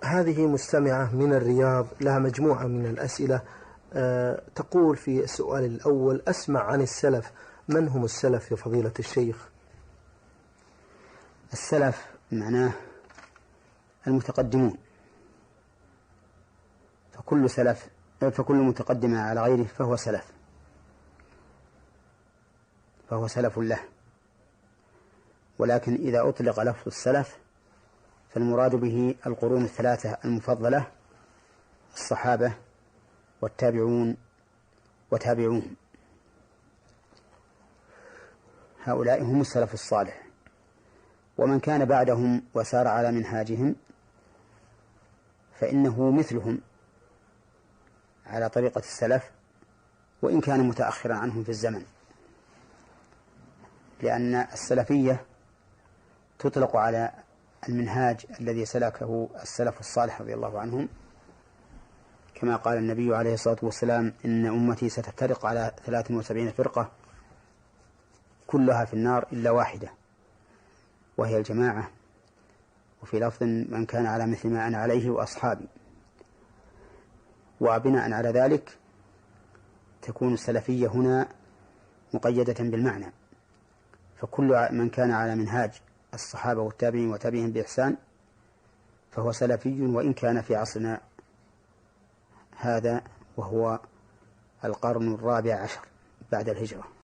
هذه مستمعة من الرياض لها مجموعة من الأسئلة. تقول في السؤال الأول: أسمع عن السلف، من هم السلف يا فضيلة الشيخ؟ السلف معناه المتقدمون، فكل متقدم على غيره فهو سلف له. ولكن إذا أطلق لفظ السلف فالمراد به القرون الثلاثة المفضلة: الصحابة والتابعون وتابعوهم، هؤلاء هم السلف الصالح. ومن كان بعدهم وسار على منهاجهم فإنه مثلهم على طريقة السلف، وإن كان متأخرا عنهم في الزمن، لأن السلفية تطلق على المنهاج الذي سلكه السلف الصالح رضي الله عنهم، كما قال النبي عليه الصلاة والسلام: إن أمتي ستفترق على 73 فرقة كلها في النار إلا واحدة وهي الجماعة. وفي لفظ: من كان على مثل ما أنا عليه وأصحابي. وبناء على ذلك تكون السلفية هنا مقيدة بالمعنى، فكل من كان على منهاج الصحابة والتابعين وتابعهم بإحسان فهو سلفي، وإن كان في عصرنا هذا وهو القرن 14 بعد الهجرة.